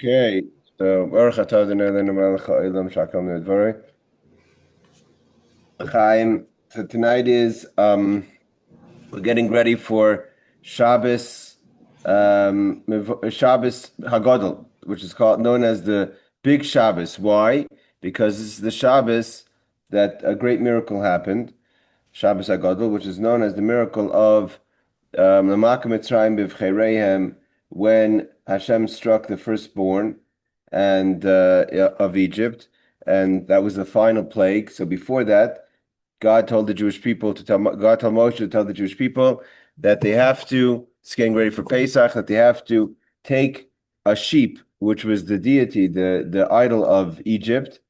Okay, so Baruch atah Adonai Eloheinu melech haolam shakam nedvarei. Chaim. So tonight is we're getting ready for Shabbos Shabbos Hagadol, which is known as the Big Shabbos. Why? Because this is the Shabbos that a great miracle happened, Shabbos Hagadol, which is known as the miracle of L'Maka Mitzrayim B'Vchereihem, when Hashem struck the firstborn and of Egypt, and that was the final plague. So before that, God told Moshe to tell the Jewish people that they have to, it's getting ready for Pesach, that they have to take a sheep, which was the deity, the idol of Egypt,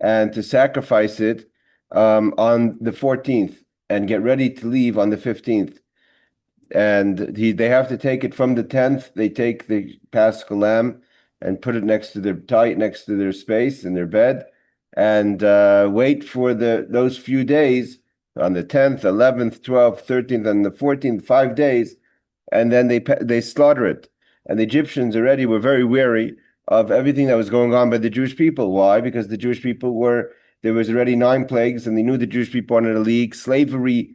and to sacrifice it on the 14th and get ready to leave on the 15th. And they have to take it from the 10th. They take the Paschal lamb and put it next to their space in their bed, and wait for those few days on the 10th, 11th, 12th, 13th, and the 14th, 5 days, and then they slaughter it. And the Egyptians already were very wary of everything that was going on by the Jewish people. Why? Because the Jewish people there was already 9 plagues, and they knew the Jewish people wanted to leave. Slavery,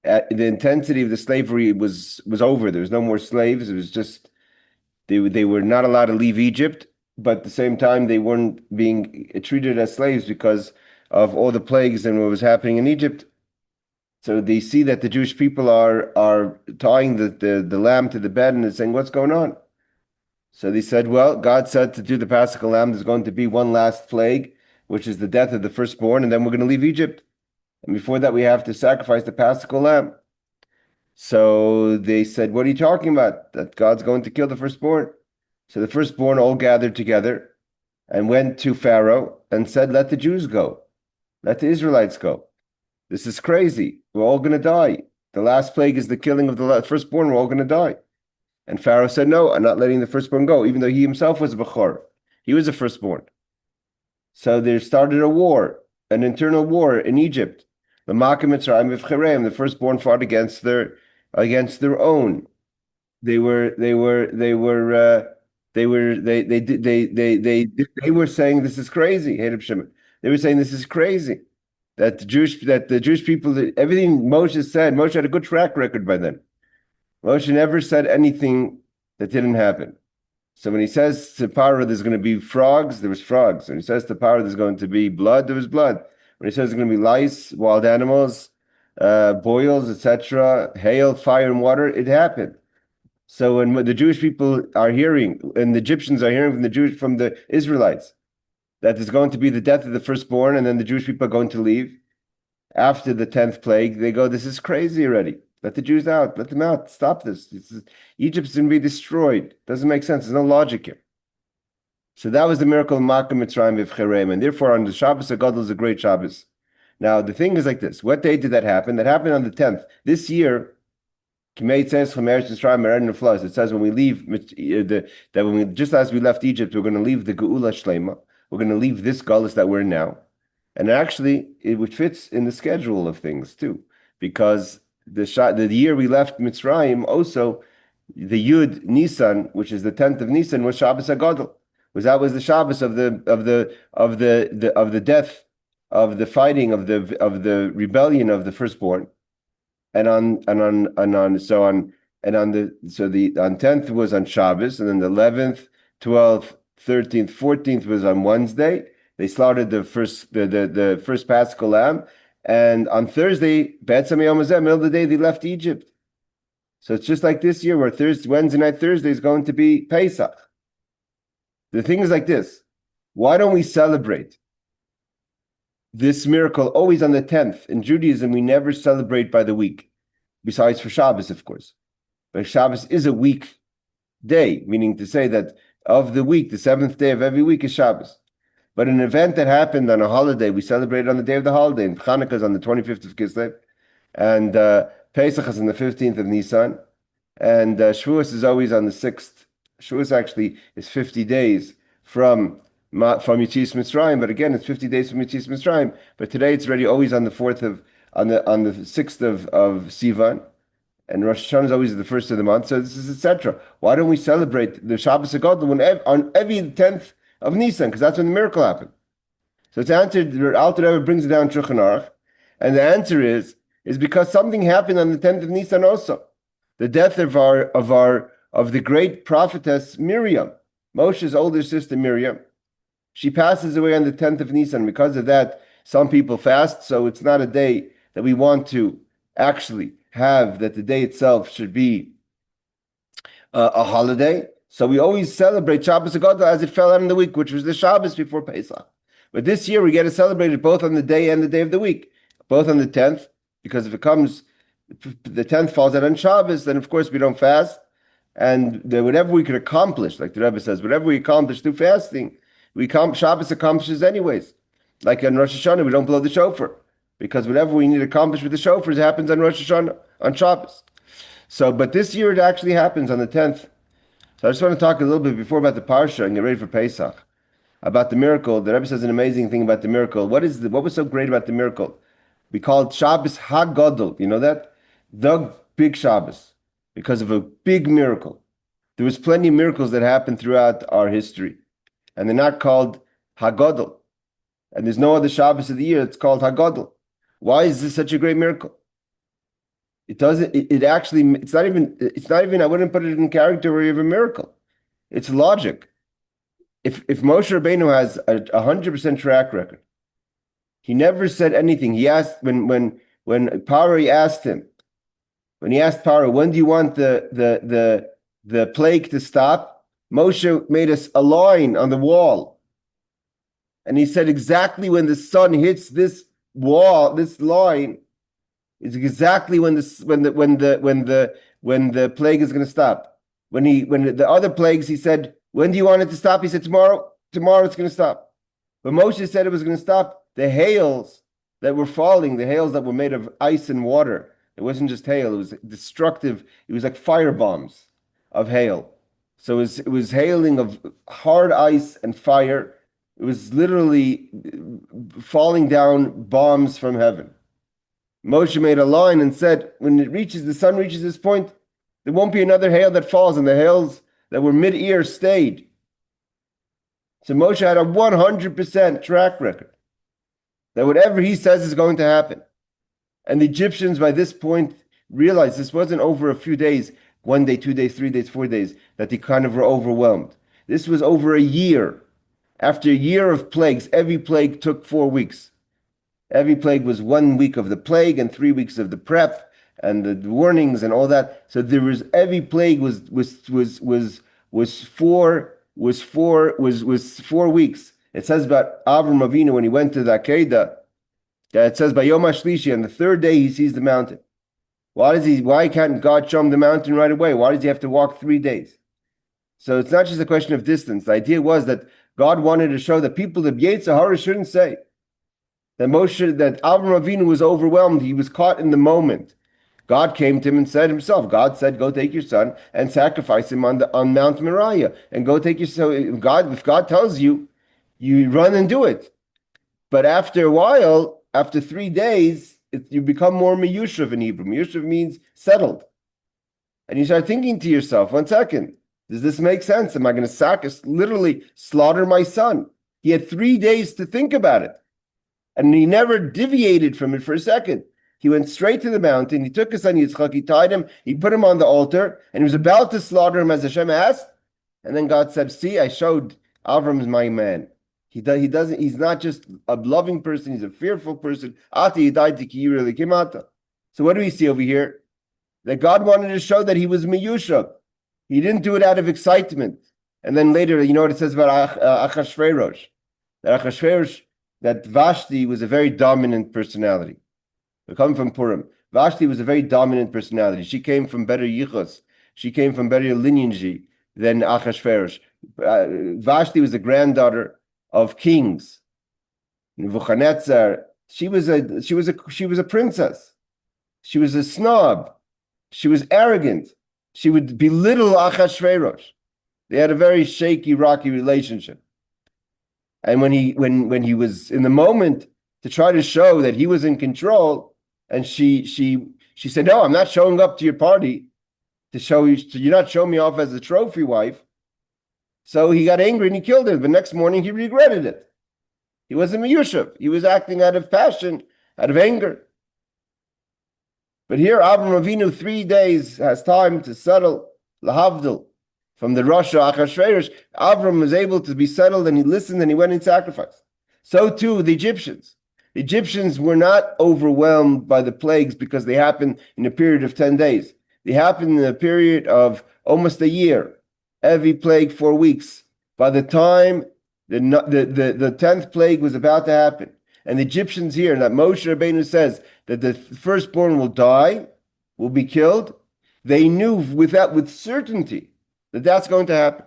the intensity of the slavery was over. There was no more slaves. It was just they were not allowed to leave Egypt, but at the same time they weren't being treated as slaves because of all the plagues and what was happening in Egypt. So they see that the Jewish people are tying the lamb to the bed, and they're saying, "What's going on?" So they said, "Well, God said to do the Paschal lamb. There's going to be one last plague, which is the death of the firstborn, and then we're going to leave Egypt. And before that, we have to sacrifice the Paschal lamb." So they said, "What are you talking about? That God's going to kill the firstborn?" So the firstborn all gathered together and went to Pharaoh and said, "Let the Jews go. Let the Israelites go. This is crazy. We're all going to die. The last plague is the killing of the firstborn. We're all going to die." And Pharaoh said, "No, I'm not letting the firstborn go," even though he himself was a Bechor. He was a firstborn. So there started a war, an internal war in Egypt. The firstborn fought against their own. They were saying this is crazy. They were saying this is crazy. That the Jewish people, everything Moshe said, Moshe had a good track record by then. Moshe never said anything that didn't happen. So when he says to Paro there's going to be frogs, there was frogs. When he says to Paro there's going to be blood, there was blood. When he says there's going to be lice, wild animals, boils, etc., hail, fire, and water, it happened. So when the Jewish people are hearing, and the Egyptians are hearing from the Israelites, that there's going to be the death of the firstborn, and then the Jewish people are going to leave after the 10th plague, they go, "This is crazy already. Let the Jews out. Let them out. Stop this. Egypt's going to be destroyed. Doesn't make sense. There's no logic here." So that was the miracle of Maka Mitzrayim V'Vchereihem, and therefore on the Shabbos Hagadol is a great Shabbos. Now the thing is like this: what day did that happen? That happened on the 10th. This year, it says when we leave just as we left Egypt, we're going to leave the Geula Shlema. We're going to leave this Galus that we're in now, and actually it fits in the schedule of things too, because the year we left Mitzrayim, also the Yud Nisan, which is the 10th of Nisan, was Shabbos Hagadol. That was the Shabbos of the death, of the fighting, of the rebellion of the firstborn. And on 10th was on Shabbos, and then the 11th, 12th, 13th, 14th was on Wednesday. They slaughtered the first Paschal lamb, and on Thursday, middle of the day, they left Egypt. So it's just like this year, where Wednesday night, Thursday is going to be Pesach. The thing is like this: why don't we celebrate this miracle always on the 10th? In Judaism, we never celebrate by the week, besides for Shabbos, of course. But Shabbos is a week day, meaning to say that of the week, the 7th day of every week is Shabbos. But an event that happened on a holiday, we celebrate it on the day of the holiday. And Chanukah is on the 25th of Kislev, and Pesach is on the 15th of Nisan, and Shavuos is always on the 6th. Shavuos actually is 50 days from Yetzias Mitzrayim, but again, it's 50 days from Yetzias Mitzrayim. But today it's already always on the 6th of Sivan, and Rosh Hashanah is always the first of the month, so this is etc. Why don't we celebrate the Shabbos Hagadol on every 10th of Nisan? Because that's when the miracle happened. So it's answered, the Alter Rebbe brings it down to Shulchan Aruch, and the answer is because something happened on the 10th of Nisan also. The death of the great prophetess Miriam, Moshe's older sister Miriam. She passes away on the 10th of Nisan. Because of that, some people fast, so it's not a day that we want to actually have, that the day itself should be a holiday. So we always celebrate Shabbos Hagadol as it fell out in the week, which was the Shabbos before Pesach. But this year we get to celebrate it both on the day and the day of the week, both on the 10th, because if the 10th falls out on Shabbos, then of course we don't fast. And whatever we could accomplish, like the Rebbe says, whatever we accomplish through fasting, Shabbos accomplishes anyways. Like on Rosh Hashanah, we don't blow the shofar, because whatever we need to accomplish with the shofars happens on Rosh Hashanah, on Shabbos. So, but this year it actually happens on the 10th. So I just want to talk a little bit before about the Parsha and get ready for Pesach. About the miracle. The Rebbe says an amazing thing about the miracle. What was so great about the miracle? We call it Shabbos Hagadol. You know that? The big Shabbos, because of a big miracle. There was plenty of miracles that happened throughout our history, and they're not called Hagadol. And there's no other Shabbos of the year that's called Hagadol. Why is this such a great miracle? It doesn't. It's not even. I wouldn't put it in category of a miracle. It's logic. If Moshe Rabbeinu has a 100% track record, he never said anything. He asked when Paro asked him, when he asked Paro, when do you want the plague to stop? Moshe made us a line on the wall, and he said exactly when the sun hits this wall, this line, is exactly when the plague is going to stop. When the other plagues, he said, when do you want it to stop? He said, tomorrow it's going to stop. But Moshe said it was going to stop. The hails that were falling, the hails that were made of ice and water, it wasn't just hail, it was destructive. It was like fire bombs of hail. So it was hailing of hard ice and fire. It was literally falling down bombs from heaven. Moshe made a line and said, when the sun reaches this point, there won't be another hail that falls, and the hails that were mid-ear stayed. So Moshe had a 100% track record that whatever he says is going to happen. And the Egyptians by this point realized this wasn't over a few days, 1 day, 2 days, 3 days, 4 days, that they kind of were overwhelmed. This was over a year. After a year of plagues, every plague took 4 weeks. Every plague was 1 week of the plague and 3 weeks of the prep and the warnings and all that. So every plague was 4 weeks. It says about Avraham Avinu when he went to the Akedah, it says by Yom HaShlishi, on the third day he sees the mountain. Why can't God show him the mountain right away? Why does he have to walk 3 days? So it's not just a question of distance. The idea was that God wanted to show that people of Yetzer Hara shouldn't say that Avraham Avinu was overwhelmed. He was caught in the moment. God came to him and said himself, God said, go take your son and sacrifice him on Mount Moriah. And go take your son. If God tells you, you run and do it. But after a while, after 3 days, you become more miyushav in Hebrew. Miyushav means settled. And you start thinking to yourself, 1 second, does this make sense? Am I going to literally slaughter my son? He had 3 days to think about it. And he never deviated from it for a second. He went straight to the mountain. He took his son Yitzchak, he tied him, he put him on the altar, and he was about to slaughter him as Hashem asked. And then God said, see, I showed Avram's my man. He's not just a loving person, he's a fearful person. So what do we see over here? That God wanted to show that he was miyushav. He didn't do it out of excitement. And then later, you know what it says about Achashverosh? That Vashti was a very dominant personality. We're coming from Purim. Vashti was a very dominant personality. She came from better yichus. She came from better lineage than Achashverosh. Vashti was the granddaughter of kings. Nebuchadnezzar. She was a princess. She was a snob. She was arrogant. She would belittle Achashverosh. They had a very shaky, rocky relationship. And when he was in the moment to try to show that he was in control, and she She said, no, I'm not showing up to your party to show you. You're not showing me off as a trophy wife. So he got angry and he killed her. The next morning he regretted it. He wasn't Miyushav. He was acting out of passion, out of anger. But here Avraham Avinu 3 days has time to settle lahavdil from the Russia Achashverosh. Avraham was able to be settled and he listened and he went and sacrificed. So too the Egyptians. The Egyptians were not overwhelmed by the plagues because they happened in a period of 10 days. They happened in a period of almost a year. Every plague 4 weeks. By the time the 10th plague was about to happen, and the Egyptians here, and that Moshe Rabbeinu says that the firstborn will die, will be killed, they knew with certainty that that's going to happen.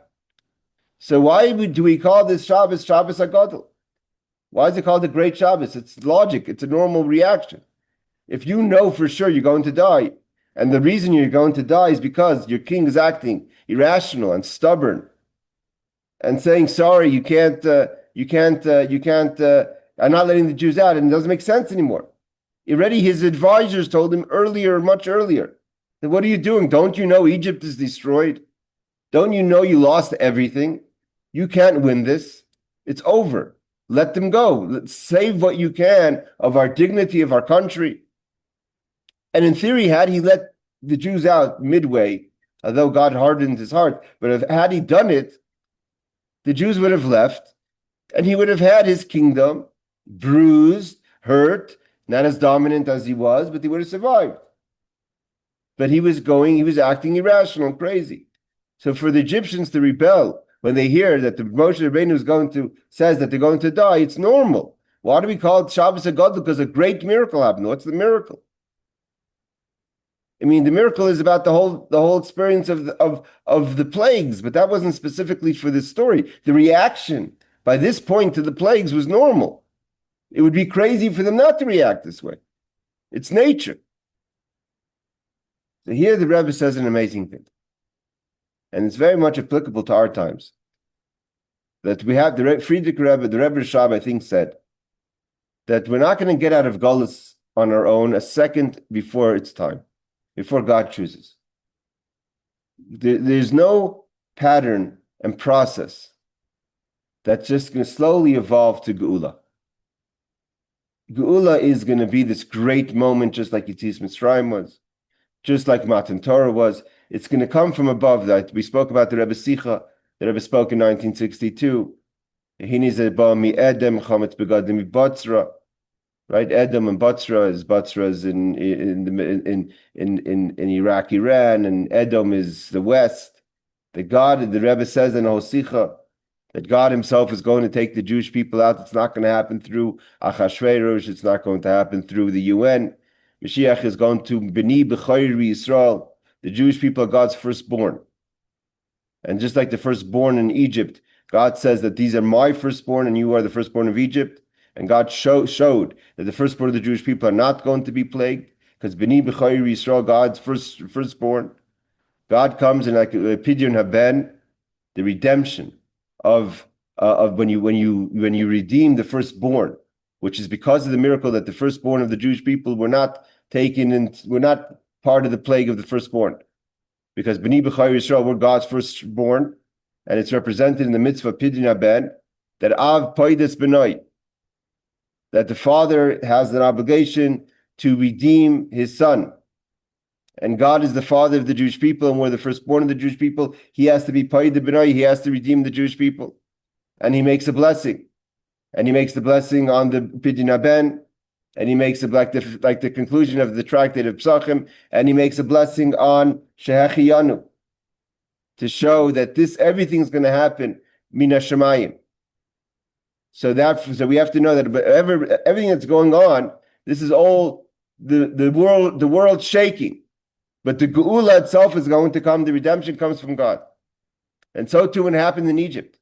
So why do we call this Shabbos Hagadol? Why is it called the Great Shabbos? It's logic. It's a normal reaction. If you know for sure you're going to die, and the reason you're going to die is because your king is acting irrational and stubborn, and saying, sorry, I'm not letting the Jews out, and it doesn't make sense anymore. Already his advisors told him much earlier, that what are you doing? Don't you know Egypt is destroyed? Don't you know you lost everything? You can't win this. It's over. Let them go. Let's save what you can of our dignity, of our country. And in theory, had he let the Jews out midway, although God hardened his heart, but had he done it, the Jews would have left, and he would have had his kingdom bruised, hurt, not as dominant as he was, but he would have survived. But he was acting irrational and crazy. So for the Egyptians to rebel when they hear that the Moshe Rabbeinu says that they're going to die, it's normal. Why do we call it Shabbos Hagadol? Because a great miracle happened. What's the miracle? I mean, the miracle is about the whole experience of the plagues, but that wasn't specifically for this story. The reaction by this point to the plagues was normal. It would be crazy for them not to react this way. It's nature. So here the Rebbe says an amazing thing, and it's very much applicable to our times. That we have the Friedrich Rebbe, the Rebbe Rashab, I think, said that we're not going to get out of Golus on our own a second before it's time, before God chooses. There's no pattern and process that's just going to slowly evolve to Geulah. Geulah is going to be this great moment, just like Yetzias Mitzrayim was, just like Matan Torah was. It's going to come from above. That we spoke about the Rebbe Sicha. The Rebbe spoke in 1962. Right, Edom and Batzra is in Iraq, Iran, and Edom is the West. The Rebbe says in Hosicha that God Himself is going to take the Jewish people out. It's not going to happen through Achashverosh. It's not going to happen through the UN. Mashiach is going to B'ni B'chayri Yisrael. The Jewish people are God's firstborn. And just like the firstborn in Egypt, God says that these are my firstborn and you are the firstborn of Egypt. And God showed that the firstborn of the Jewish people are not going to be plagued because B'ni B'chayri Yisrael, God's firstborn. God comes in like Pidyon Haben, the redemption of when you redeem the firstborn, which is because of the miracle that the firstborn of the Jewish people were not taken and were not part of the plague of the firstborn, because B'ni B'chayri Yisrael were God's firstborn, and it's represented in the mitzvah Pidyon Haben that Av Poides B'nai, that the father has an obligation to redeem his son. And God is the father of the Jewish people, and we're the firstborn of the Jewish people. He has to be Poides B'nai, he has to redeem the Jewish people. And he makes a blessing. And he makes the blessing on the Pidyon Haben, and he makes it like the conclusion of the tractate of Pesachim, and he makes a blessing on Shehechiyanu, to show that everything's going to happen Min HaShamayim. So we have to know that everything that's going on, this is all the world shaking. But the Geulah itself is going to come, the redemption comes from God. And so too what happened in Egypt.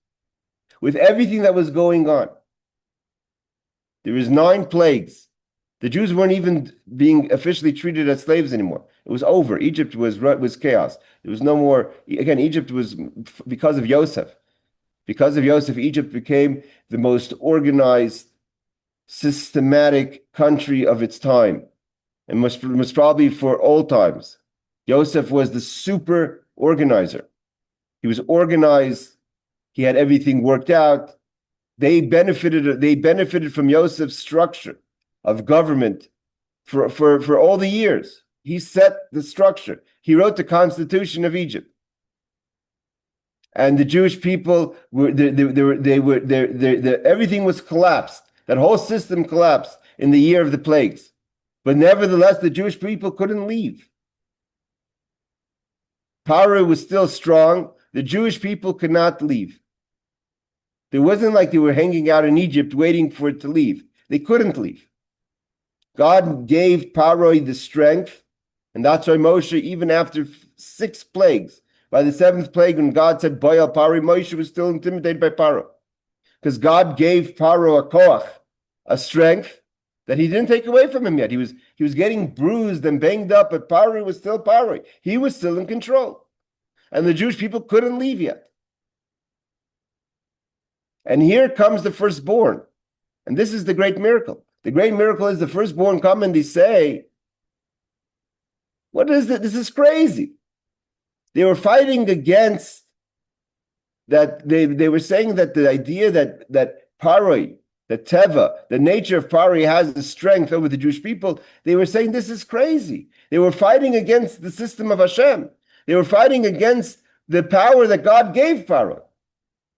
With everything that was going on, there was 9 plagues. The Jews weren't even being officially treated as slaves anymore. It was over. Egypt was chaos. There was no more. Again, Egypt was because of Yosef. Because of Yosef, Egypt became the most organized, systematic country of its time. and most probably for all times. Yosef was the super organizer. He was organized. He had everything worked out. They benefited from Yosef's structure of government for all the years. He set the structure. He wrote the Constitution of Egypt. And the Jewish people everything was collapsed. That whole system collapsed in the year of the plagues. But nevertheless, the Jewish people couldn't leave. Paro was still strong. The Jewish people could not leave. It wasn't like they were hanging out in Egypt waiting for it to leave. They couldn't leave. God gave Paro the strength, and that's why Moshe, even after 6 plagues, by the 7th plague, when God said, Bayal Paro, Moshe was still intimidated by Paro. Because God gave Paro a koach, a strength that he didn't take away from him yet. He was getting bruised and banged up, but Paro was still Paro. He was still in control. And the Jewish people couldn't leave yet. And here comes the firstborn. And this is the great miracle. The great miracle is the firstborn come and they say, what is it? This is crazy. They were fighting against that. They were saying that the idea that Paroi, the Teva, the nature of Paroi has the strength over the Jewish people. They were saying this is crazy. They were fighting against the system of Hashem. They were fighting against the power that God gave Paroi.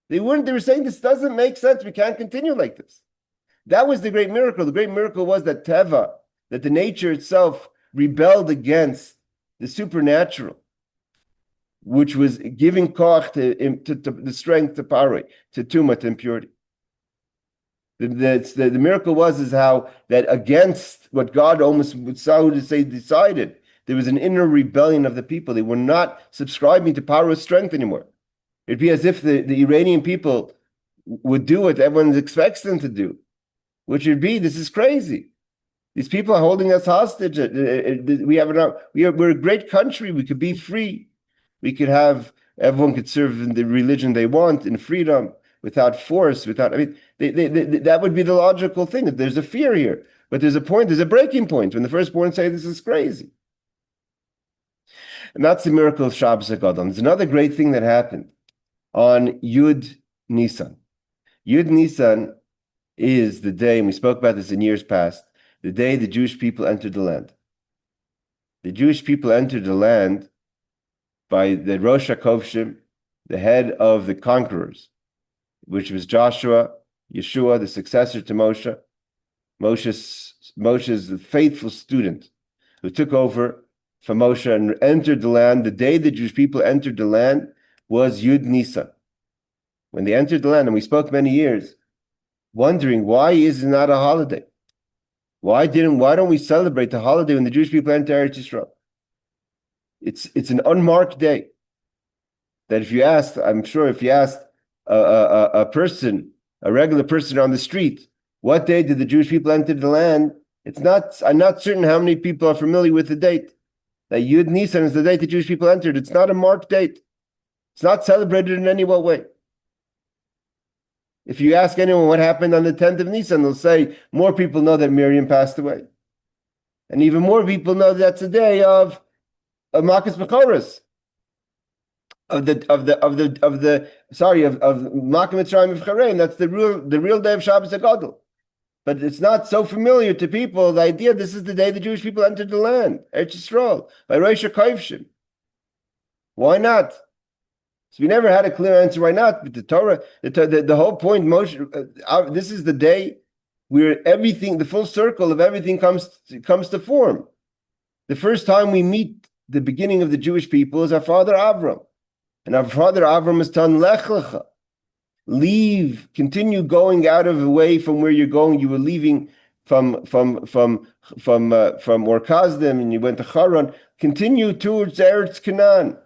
They were saying this doesn't make sense. We can't continue like this. That was the great miracle. The great miracle was that Teva, that the nature itself rebelled against the supernatural, which was giving koach to the strength to Paroi, to Tumah, to impurity. The miracle is how that against what God almost would say decided, there was an inner rebellion of the people. They were not subscribing to Paro's strength anymore. It'd be as if the Iranian people would do what everyone expects them to do, which would be, this is crazy. These people are holding us hostage. We're a great country. We could be free. We could have, everyone could serve in the religion they want in freedom, without force, that would be the logical thing. There's a fear here, but there's a breaking point when the firstborn say this is crazy. And that's the miracle of Shabbos Hagadol. There's another great thing that happened on Yud Nisan. Yud Nisan is the day, and we spoke about this in years past, the day the Jewish people entered the land. The Jewish people entered the land by the Rosh HaKovshim, the head of the conquerors, which was Joshua, Yeshua, the successor to Moshe. Moshe's faithful student who took over from Moshe and entered the land. The day the Jewish people entered the land was Yud Nisan. When they entered the land, and we spoke many years, wondering why is it not a holiday? Why don't we celebrate the holiday when the Jewish people enter Eretz Yisrael? It's an unmarked day. That if you asked a regular person on the street, what day did the Jewish people enter the land? I'm not certain how many people are familiar with the date. That Yud Nisan is the date the Jewish people entered. It's not a marked date. It's not celebrated in any way. If you ask anyone what happened on the 10th of Nisan, they'll say more people know that Miriam passed away. And even more people know that's the day of Makas Bechoros. Of Makom Mitzrayim of Charein. That's the real day of Shabbos Hagadol. But it's not so familiar to people, the idea this is the day the Jewish people entered the land, Eretz Yisrael, by Rosh HaKovshim. Why not? So we never had a clear answer why not, but the Torah, the whole point, Moshe, this is the day where everything, the full circle of everything comes to form. The first time we meet the beginning of the Jewish people is our father Avraham. And our father Avraham is telling Lech Lecha, leave, continue going out of the way from where you're going. You were leaving from Orkazdim and you went to Aharon. Continue towards Eretz Canaan.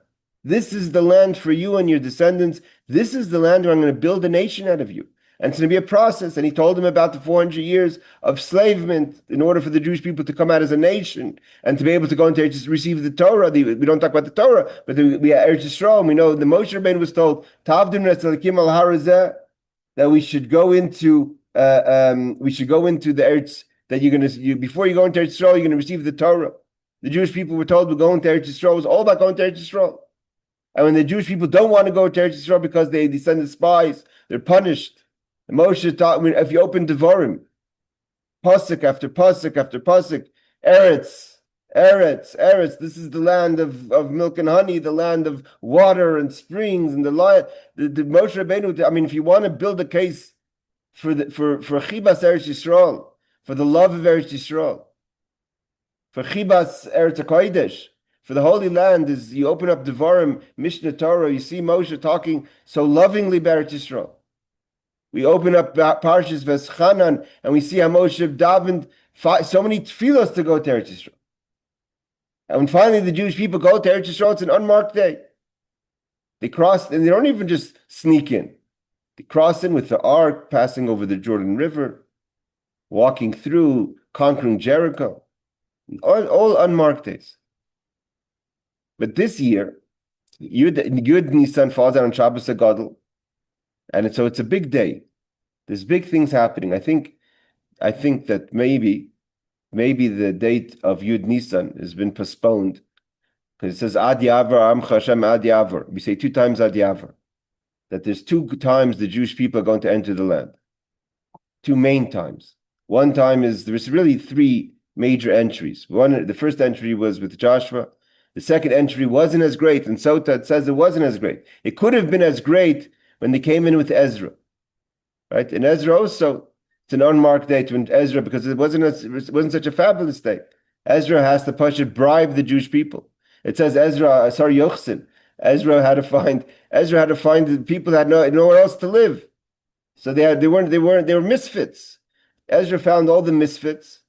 This is the land for you and your descendants. This is the land where I'm going to build a nation out of you. And it's going to be a process. And he told them about the 400 years of enslavement in order for the Jewish people to come out as a nation and to be able to go into receive the Torah. We don't talk about the Torah, but we have Eretz Yisrael. We know the Moshe Rabbeinu was told that we should go into the that before you go into Eretz Yisrael, you're going to receive the Torah. The Jewish people were told we're going to Eretz Yisrael. It was all about going to Eretz Yisrael. And when the Jewish people don't want to go to Eretz Yisrael because they send the spies, they're punished. And Moshe taught, if you open Devarim, pasuk after pasuk after pasuk, Eretz, Eretz, Eretz. This is the land of milk and honey, the land of water and springs, and the Moshe Rabbeinu. I mean, if you want to build a case for Chibas Eretz Yisrael, for the love of Eretz Yisrael, for Chibas Eretz HaKodesh, for the Holy Land, is you open up Devarim, Mishnah Torah, you see Moshe talking so lovingly about Eretz Yisrael. We open up Parshas Veschanan, and we see how Moshe davened so many tefillos to go to Eretz Yisrael. And when finally the Jewish people go to Eretz Yisrael, it's an unmarked day. They cross, and they don't even just sneak in. They cross in with the ark, passing over the Jordan River, walking through, conquering Jericho. All unmarked days. But this year, Yud Nisan falls out on Shabbos Hagadol, and so it's a big day. There's big things happening. I think that maybe the date of Yud Nisan has been postponed because it says Ad Yavar Am Hashem Ad Yavar. We say 2 times Ad Yavar. That there's 2 times the Jewish people are going to enter the land. 2 main times. One time there's really 3 major entries. The first entry was with Joshua. The second entry wasn't as great, and Sotah says it wasn't as great. It could have been as great when they came in with Ezra, right? And Ezra also, it's an unmarked date when Ezra, because it wasn't such a fabulous day. Ezra has to bribe the Jewish people. It says Yochsin. Ezra had to find the people that had nowhere else to live. So they were misfits. Ezra found all the misfits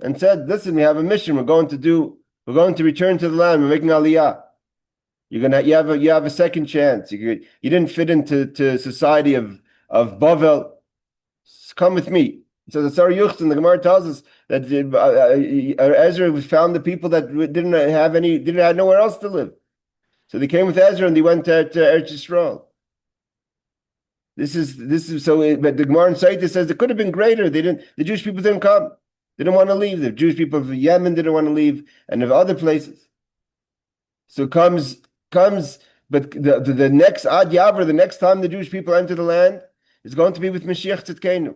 and said, "Listen, we have a mission. We're going to return to the land. We're making Aliyah. You have a second chance. You didn't fit into society of Bavel. Come with me." So the Sar Yuchsin, the Gemara tells us that Ezra found the people that had nowhere else to live. So they came with Ezra and they went to Eretz Yisrael. This is so. But the Gemara in Saita says it could have been greater. The Jewish people didn't come. They didn't want to leave. The Jewish people of Yemen didn't want to leave, and of other places. So comes, but the next Ad Yavar, the next time the Jewish people enter the land, is going to be with Mashiach Tzidkenu.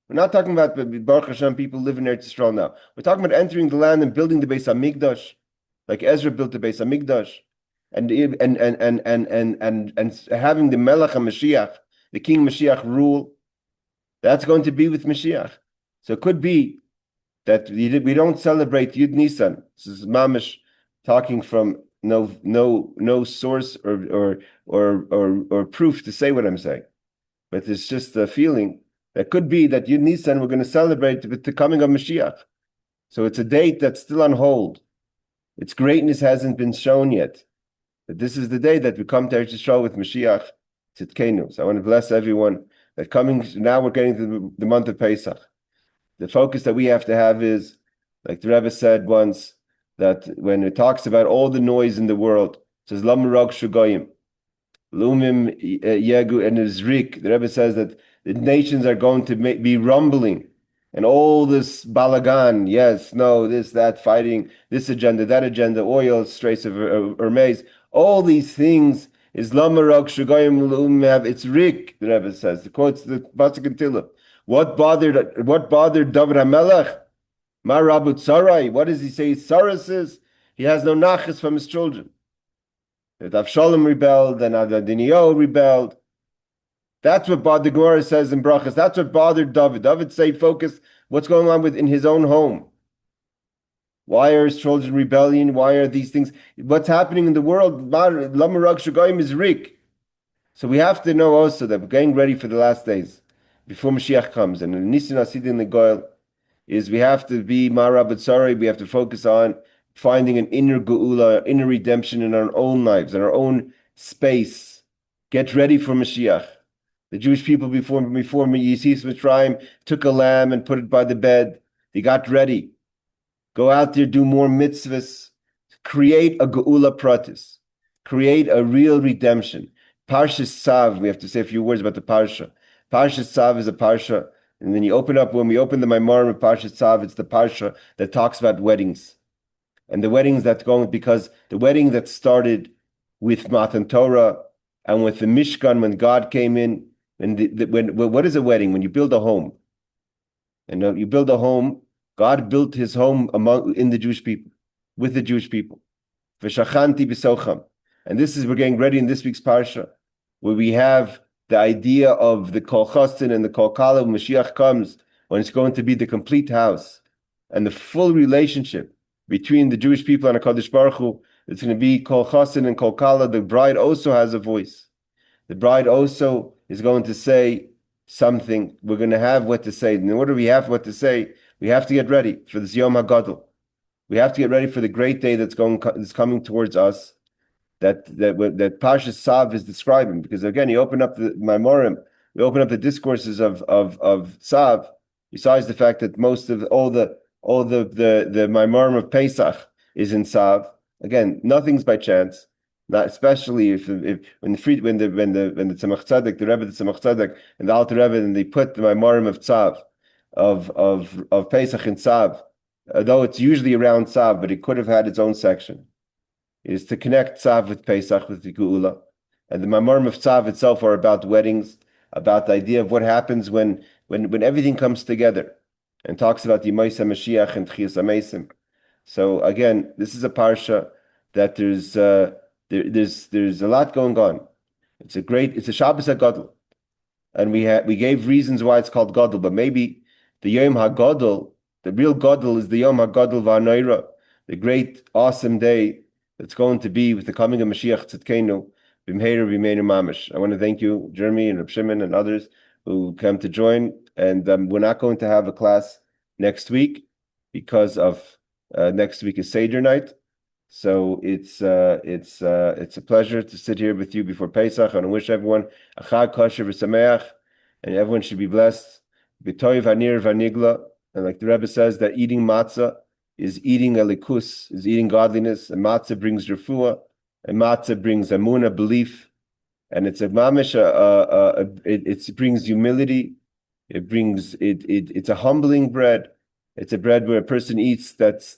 We're not talking about Baruch Hashem people living in Eretz Yisrael now. We're talking about entering the land and building the Beis Hamikdash, like Ezra built the Beis Hamikdash, and having the Melech HaMashiach, the King Mashiach rule. That's going to be with Mashiach. So it could be that we don't celebrate Yud Nisan. This is Mamish talking from no source or proof to say what I'm saying, but it's just a feeling that could be that Yud Nisan we're going to celebrate with the coming of Mashiach. So it's a date that's still on hold. Its greatness hasn't been shown yet, but this is the day that we come to Eretz Yisrael with Mashiach Tzidkenu. So I want to bless everyone that coming. Now we're getting to the month of Pesach. The focus that we have to have is, like the Rebbe said once, that when it talks about all the noise in the world, it says Lamarag Shugoyim, Lumim Yegu and Izrik. The Rebbe says that the nations are going to be rumbling, and all this balagan, yes, no, this, that, fighting, this agenda, that agenda, oil, straits of Hermes, all these things is Lamarag Shugoyim Lumim it's Rik. The Rebbe says. The quotes the Pasuk and Tillah. What bothered David HaMelech? Ma Rabu Tsarai. What does he say? Sarah says he has no nachas from his children. That Avshalom rebelled and Adonijah rebelled. That's what bothered. The Gemara says in Brachas. That's what bothered David. David stayed focused. What's going on in his own home? Why are his children rebellion? Why are these things? What's happening in the world? Lamarag Shugayim is Rik. So we have to know also that we're getting ready for the last days before Mashiach comes. And the Nisan Asidin Legoil is we have to be Mara B'Tzari. We have to focus on finding an inner Geula, inner redemption in our own lives, in our own space. Get ready for Mashiach. The Jewish people before Yisis Mitzrayim took a lamb and put it by the bed. They got ready. Go out there, do more mitzvahs. Create a Geula Pratis. Create a real redemption. Parshat Tzav, we have to say a few words about the Parsha. Parshat Tzav is a Parsha And then when we open the Maimarim of Parshat Tzav, it's the Parsha that talks about weddings. And the weddings that's going, because the wedding that started with Matan Torah and with the Mishkan when God came in, what is a wedding? When you build a home. And you build a home, God built his home in the Jewish people, with the Jewish people. V'shachanti b'socham. And we're getting ready in this week's Parsha, where we have the idea of the Kol Chastin and the Kol Kala when Mashiach comes, when it's going to be the complete house and the full relationship between the Jewish people and HaKadosh Baruch Hu. It's going to be Kol Chastin and Kol Kala. The bride also has a voice. The bride also is going to say something. We're going to have what to say. And in order we have what to say, we have to get ready for this Yom Hagadol. We have to get ready for the great day that's coming towards us. That Parshat Tzav is describing, because again, you open up the Maimorim, you open up the discourses of Tzav. Besides the fact that most of all the Maimorim of Pesach is in Tzav. Again, nothing's by chance. Not especially when the Tzemach Tzedek, the Rebbe, the Tzemach Tzedek, and the Alter Rebbe, and they put the Maimorim of Tzav of Pesach in Tzav, though it's usually around Tzav, but it could have had its own section. Is to connect Tzav with Pesach, with the Geulah. And the Maimorim of Tzav itself are about weddings, about the idea of what happens when everything comes together, and talks about the Yemais HaMashiach and Tchias HaMeisim. So again, this is a Parsha that there's a lot going on. It's a Shabbos Hagadol. And we gave reasons why it's called Gadol, but maybe the Yom HaGadol, the real Gadol is the Yom HaGadol V'Hanoira, the great, awesome day that's going to be with the coming of Mashiach Tzidkenu, B'mheira B'meinu Mamish. I want to thank you, Jeremy and Reb Shimon and others who come to join. And we're not going to have a class next week because of next week is Seder night. So it's a pleasure to sit here with you before Pesach, and I wish everyone a Chag Kosher V'Sameach, and everyone should be blessed. B'toiv Hanir V'Nigla, and like the Rebbe says, that eating matzah is eating elikus, is eating godliness, and matzah brings refuah, and matzah brings emunah, belief, and it's a mamish, it brings humility, it's a humbling bread. It's a bread where a person eats that's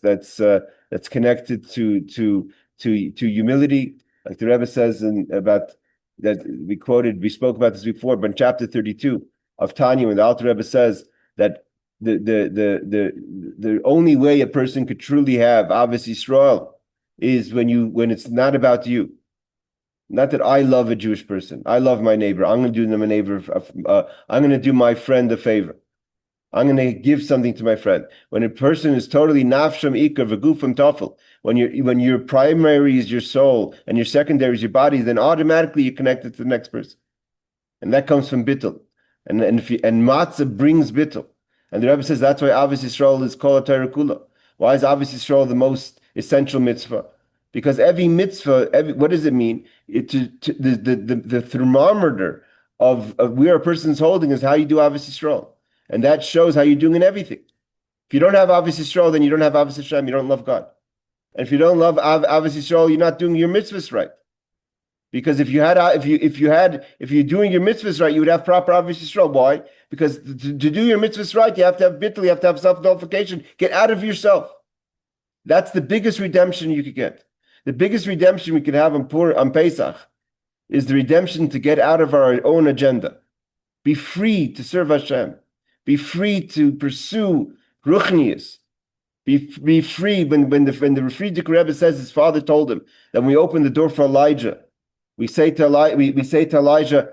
connected to humility, like the Rebbe says about that we spoke about this before, but in chapter 32 of Tanya, when the Alter Rebbe says that the only way a person could truly have Avos Yisrael is when it's not about you. Not that I love a Jewish person. I love my neighbor. I'm going to do them a neighbor. I'm going to do my friend a favor. I'm going to give something to my friend. When a person is totally nafsham ikar v'gufam tafel, when your primary is your soul and your secondary is your body, then automatically you're connected to the next person, and that comes from bittul. And matzah brings bittul. And the Rebbe says that's why Avos Yisrael is called a Torah Kula. Why is Avos Yisrael the most essential mitzvah? Because every mitzvah, what does it mean? The thermometer of where a person's holding is how you do Avos Yisrael. And that shows how you're doing in everything. If you don't have Avos Yisrael, then you don't have Avos Hashem, you don't love God. And if you don't love Avos Yisrael, you're not doing your mitzvahs right. Because if you're doing your mitzvahs right, you would have proper Avos Yisrael. Why? Because to do your mitzvahs right, you have to have bittul, you have to have self-nullification. Get out of yourself. That's the biggest redemption you could get. The biggest redemption we could have on Pesach is the redemption to get out of our own agenda. Be free to serve Hashem. Be free to pursue ruchnius. Be free when the Friedrich Rebbe says his father told him that when we open the door for Elijah, we say to Elijah,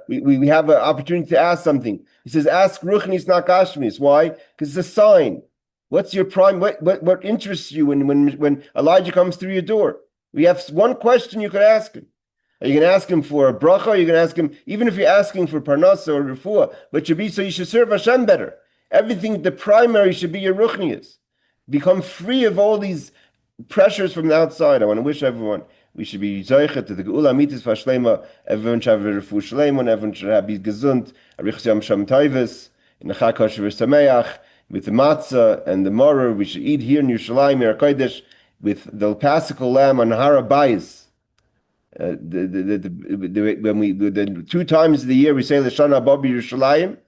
we have an opportunity to ask something. He says, ask ruchnius, not kashmis. Why? Because it's a sign. What's your prime? What interests you when Elijah comes through your door? We have one question you could ask him. Are you going to ask him for a bracha? Are you going to ask him, even if you're asking for parnasa or refuah, but you should serve Hashem better. Everything, the primary should be your ruchnius. Become free of all these pressures from the outside. I want to wish everyone, we should be zoichet to the Geulah Amitis Vashlema. Everyone should have a refuah shleimon. Everyone should be gesund. Arichos Yom Shem Taivis. In the Chag Kosher V'Sameach. With the matzah and the maror, we should eat here in Yerushalayim, Yer Kodesh, with the Paschal lamb on Har HaBayis. When the 2 times of the year we say L'Shana Haba B'Yerushalayim,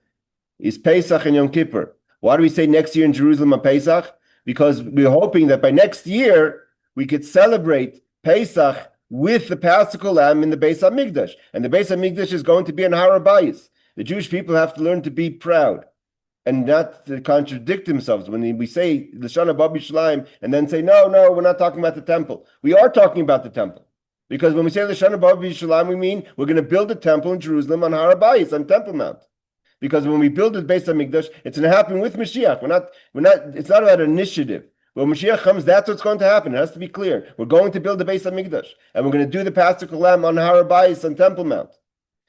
is Pesach and Yom Kippur. Why do we say next year in Jerusalem on Pesach? Because we're hoping that by next year we could celebrate Pesach with the Paschal Lamb in the Beis HaMikdash. And the Beis HaMikdash is going to be in Har HaBayis. The Jewish people have to learn to be proud and not to contradict themselves. When we say L'shana Bab Yishlaim and then say, no, we're not talking about the temple. We are talking about the temple. Because when we say L'shana Bab Yishlaim, we mean we're going to build a temple in Jerusalem on Har HaBayis, on Temple Mount. Because when we build it based on Mikdash, it's going to happen with Mashiach. It's not about initiative. When Mashiach comes, that's what's going to happen. It has to be clear. We're going to build the base of Mikdash. And we're going to do the Paschal Lamb on Har HaBayis on Temple Mount.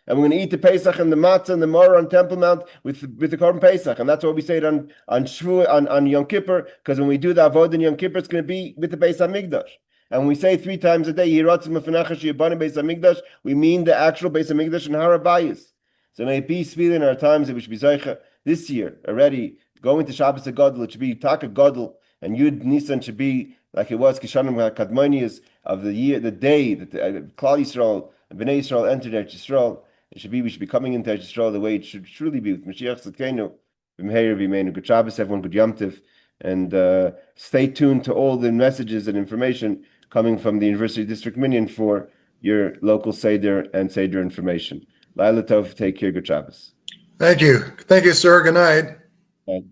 And we're going to eat the Pesach and the Matzah and the Maror on Temple Mount with the Korban Pesach. And that's why we say it on Yom Kippur, because when we do the Avodah in Yom Kippur, it's going to be with the base of Mikdash. And when we say 3 times a day, we mean the actual base of Mikdash and Har HaBayis. So may it be speed in our times that we should be Zaycha this year already going to Shabbos Hagadol. It should be Taka Gadol, and Yud Nisan should be like it was Kishanim Kadmonius of the year, the day that Klal Yisrael and Bnei Yisrael entered Eretz Yisrael. We should be coming into Eretz Yisrael the way it should truly be with Mashiach Tzidkenu. B'meir B'meinu. Good Shabbos, everyone. Good Yom Tov, and stay tuned to all the messages and information coming from the University District Minyan for your local Seder and Seder information. Laila Tov, take care. Good Shabbos. Thank you, sir. Good night. Bye.